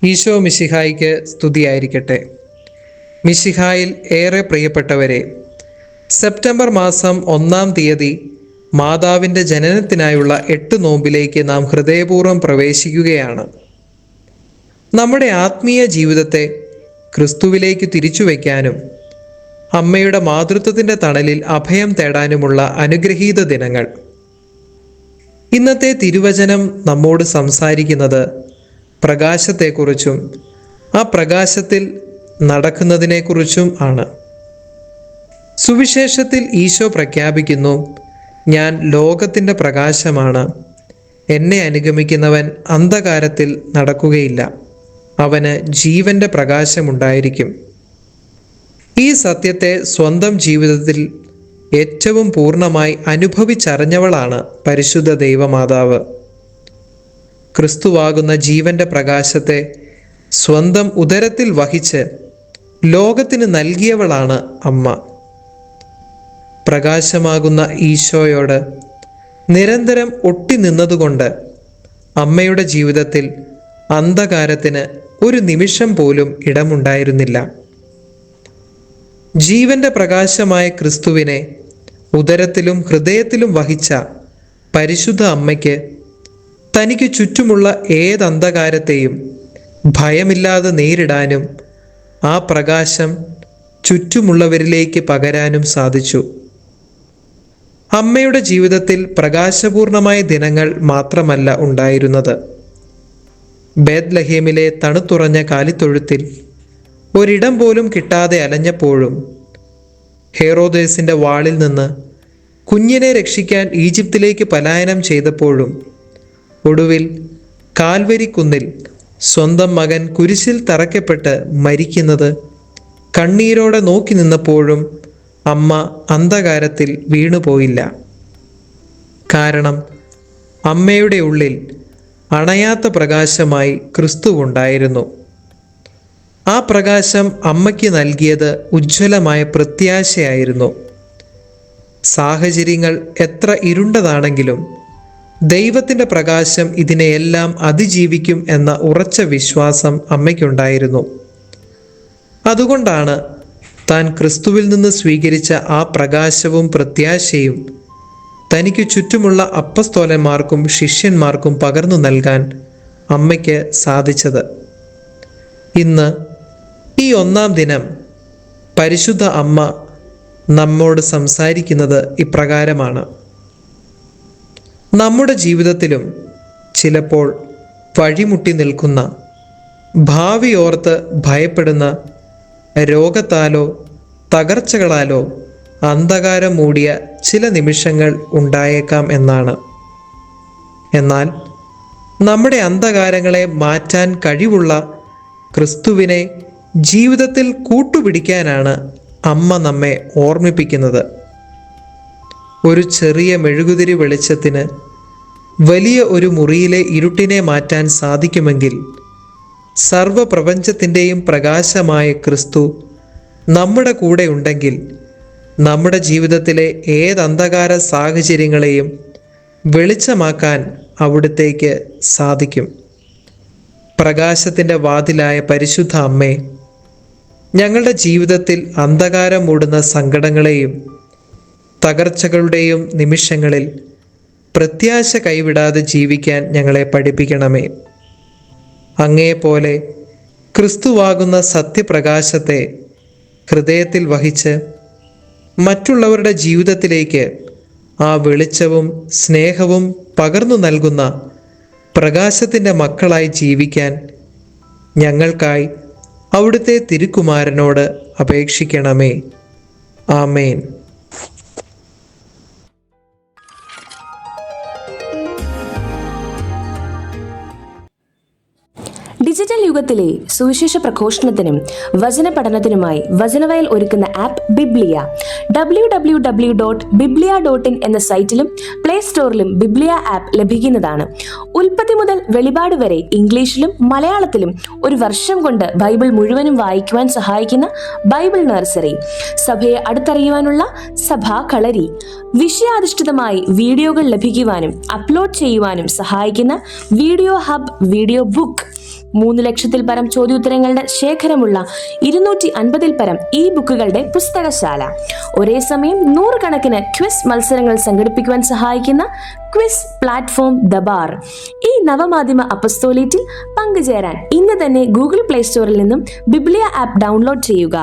ഈശോ മിശിഹായിക്ക് സ്തുതിയായിരിക്കട്ടെ. മിശിഹായിൽ ഏറെ പ്രിയപ്പെട്ടവരെ, സെപ്റ്റംബർ മാസം 1-ാം തീയതി മാതാവിൻ്റെ ജനനത്തിനായുള്ള 8 നോമ്പിലേക്ക് നാം ഹൃദയപൂർവ്വം പ്രവേശിക്കുകയാണ്. നമ്മുടെ ആത്മീയ ജീവിതത്തെ ക്രിസ്തുവിലേക്ക് തിരിച്ചുവയ്ക്കാനും അമ്മയുടെ മാതൃത്വത്തിൻ്റെ തണലിൽ അഭയം തേടാനുമുള്ള അനുഗ്രഹീത ദിനങ്ങൾ. ഇന്നത്തെ തിരുവചനം നമ്മോട് സംസാരിക്കുന്നത് പ്രകാശത്തെക്കുറിച്ചും ആ പ്രകാശത്തിൽ നടക്കുന്നതിനെക്കുറിച്ചും ആണ്. സുവിശേഷത്തിൽ ഈശോ പ്രഖ്യാപിക്കുന്നു, ഞാൻ ലോകത്തിൻ്റെ പ്രകാശമാണ്, എന്നെ അനുഗമിക്കുന്നവൻ അന്ധകാരത്തിൽ നടക്കുകയില്ല, അവന് ജീവന്റെ പ്രകാശമുണ്ടായിരിക്കും. ഈ സത്യത്തെ സ്വന്തം ജീവിതത്തിൽ ഏറ്റവും പൂർണ്ണമായി അനുഭവിച്ചറിഞ്ഞവളാണ് പരിശുദ്ധ ദൈവമാതാവ്. ക്രിസ്തുവാകുന്ന ജീവന്റെ പ്രകാശത്തെ സ്വന്തം ഉദരത്തിൽ വഹിച്ച് ലോകത്തിന് നൽകിയവളാണ് അമ്മ. പ്രകാശമാകുന്ന ഈശോയോട് നിരന്തരം ഒട്ടി നിന്നതുകൊണ്ട് അമ്മയുടെ ജീവിതത്തിൽ അന്ധകാരത്തിന് ഒരു നിമിഷം പോലും ഇടമുണ്ടായിരുന്നില്ല. ജീവന്റെ പ്രകാശമായ ക്രിസ്തുവിനെ ഉദരത്തിലും ഹൃദയത്തിലും വഹിച്ച പരിശുദ്ധ അമ്മയ്ക്ക് തനിക്ക് ചുറ്റുമുള്ള ഏതന്ധകാരത്തെയും ഭയമില്ലാതെ നേരിടാനും ആ പ്രകാശം ചുറ്റുമുള്ളവരിലേക്ക് പകരാനും സാധിച്ചു. അമ്മയുടെ ജീവിതത്തിൽ പ്രകാശപൂർണമായ ദിനങ്ങൾ മാത്രമല്ല ഉണ്ടായിരുന്നത്. ബേത്ലഹേമിലെ തണുത്തുറഞ്ഞ കാലിത്തൊഴുത്തിൽ ഒരിടം പോലും കിട്ടാതെ അലഞ്ഞപ്പോഴും, ഹെറോദേസിന്റെ വാളിൽ നിന്ന് കുഞ്ഞിനെ രക്ഷിക്കാൻ ഈജിപ്തിലേക്ക് പലായനം ചെയ്തപ്പോഴും, ഒടുവിൽ കാൽവരിക്കുന്നിൽ സ്വന്തം മകൻ കുരിശിൽ തറയ്ക്കപ്പെട്ട് മരിക്കുന്നത് കണ്ണീരോടെ നോക്കി നിന്നപ്പോഴും അമ്മ അന്ധകാരത്തിൽ വീണുപോയില്ല. കാരണം അമ്മയുടെ ഉള്ളിൽ അണയാത്ത പ്രകാശമായി ക്രിസ്തുവുണ്ടായിരുന്നു. ആ പ്രകാശം അമ്മയ്ക്ക് നൽകിയത് ഉജ്ജ്വലമായ പ്രത്യാശയായിരുന്നു. സാഹചര്യങ്ങൾ എത്ര ഇരുണ്ടതാണെങ്കിലും ദൈവത്തിൻ്റെ പ്രകാശം ഇതിനെയെല്ലാം അതിജീവിക്കും എന്ന ഉറച്ച വിശ്വാസം അമ്മയ്ക്കുണ്ടായിരുന്നു. അതുകൊണ്ടാണ് താൻ ക്രിസ്തുവിൽ നിന്ന് സ്വീകരിച്ച ആ പ്രകാശവും പ്രത്യാശയും തനിക്ക് ചുറ്റുമുള്ള അപ്പസ്തോലന്മാർക്കും ശിഷ്യന്മാർക്കും പകർന്നു നൽകാൻ അമ്മയ്ക്ക് സാധിച്ചത്. ഇന്ന് ഈ 1-ാം ദിനം പരിശുദ്ധ അമ്മ നമ്മോട് സംസാരിക്കുന്നത് ഇപ്രകാരമാണ്. നമ്മുടെ ജീവിതത്തിലും ചിലപ്പോൾ വഴിമുട്ടി നിൽക്കുന്ന, ഭാവി ഓർത്ത് ഭയപ്പെടുന്ന, രോഗത്താലോ തകർച്ചകളാലോ അന്ധകാരം മൂടിയ ചില നിമിഷങ്ങൾ ഉണ്ടായേക്കാം എന്നാണ്. എന്നാൽ നമ്മുടെ അന്ധകാരങ്ങളെ മാറ്റാൻ കഴിവുള്ള ക്രിസ്തുവിനെ ജീവിതത്തിൽ കൂട്ടുപിടിക്കാനാണ് അമ്മ നമ്മെ ഓർമ്മിപ്പിക്കുന്നത്. ഒരു ചെറിയ മെഴുകുതിരി വെളിച്ചത്തിന് വലിയ ഒരു മുറിയിലെ ഇരുട്ടിനെ മാറ്റാൻ സാധിക്കുമെങ്കിൽ, സർവപ്രപഞ്ചത്തിൻ്റെയും പ്രകാശമായ ക്രിസ്തു നമ്മുടെ കൂടെ ഉണ്ടെങ്കിൽ നമ്മുടെ ജീവിതത്തിലെ ഏതന്ധകാര സാഹചര്യങ്ങളെയും വെളിച്ചമാക്കാൻ അവിടുത്തേക്ക് സാധിക്കും. പ്രകാശത്തിൻ്റെ വാതിലായ പരിശുദ്ധ അമ്മേ, ഞങ്ങളുടെ ജീവിതത്തിൽ അന്ധകാരം മൂടുന്ന സങ്കടങ്ങളെയും തകർച്ചകളുടെയും നിമിഷങ്ങളിൽ പ്രത്യാശ കൈവിടാതെ ജീവിക്കാൻ ഞങ്ങളെ പഠിപ്പിക്കണമേ. അങ്ങയെപ്പോലെ ക്രിസ്തുവാകുന്ന സത്യപ്രകാശത്തെ ഹൃദയത്തിൽ വഹിച്ച് മറ്റുള്ളവരുടെ ജീവിതത്തിലേക്ക് ആ വെളിച്ചവും സ്നേഹവും പകർന്നു നൽകുന്ന പ്രകാശത്തിൻ്റെ മക്കളായി ജീവിക്കാൻ ഞങ്ങൾക്കായി അവിടുത്തെ തിരുക്കുമാരനോട് അപേക്ഷിക്കണമേ. ആമേൻ. ഡിജിറ്റൽ യുഗത്തിലെ സുവിശേഷ പ്രഘോഷണത്തിനും വചന പഠനത്തിനുമായി വചനവയൽ ഒരുക്കുന്ന ആപ്പ് ബിബ്ലിയ. www.biblia.in എന്ന സൈറ്റിലും പ്ലേ സ്റ്റോറിലും ബിബ്ലിയ ആപ്പ് ലഭിക്കുന്നതാണ്. ഉൽപ്പത്തി മുതൽ വെളിപാട് വരെ ഇംഗ്ലീഷിലും മലയാളത്തിലും ഒരു വർഷം കൊണ്ട് ബൈബിൾ മുഴുവനും വായിക്കുവാൻ സഹായിക്കുന്ന ബൈബിൾ നഴ്സറി, സഭയെ അടുത്തറിയുവാനുള്ള സഭാ കളരി, വിഷയാധിഷ്ഠിതമായി വീഡിയോകൾ ലഭിക്കുവാനും അപ്ലോഡ് ചെയ്യുവാനും സഹായിക്കുന്ന വീഡിയോ ഹബ്, വീഡിയോ ബുക്ക്, 3 ലക്ഷത്തിൽ പരം ചോദ്യോത്തരങ്ങളുടെ ശേഖരമുള്ള 250-ൽ പരം ഈ ബുക്കുകളുടെ പുസ്തകശാല, ഒരേ സമയം 100 കണക്കിന് ക്വിസ് മത്സരങ്ങൾ സംഘടിപ്പിക്കുവാൻ സഹായിക്കുന്ന ക്വിസ് പ്ലാറ്റ്ഫോം ദബാർ. ഈ നവമാധ്യമ അപ്പസ്തോലേറ്റിൽ പങ്കുചേരാൻ ഇന്ന് തന്നെ ഗൂഗിൾ പ്ലേ സ്റ്റോറിൽ നിന്നും ബിബ്ലിയ ആപ്പ് ഡൗൺലോഡ് ചെയ്യുക.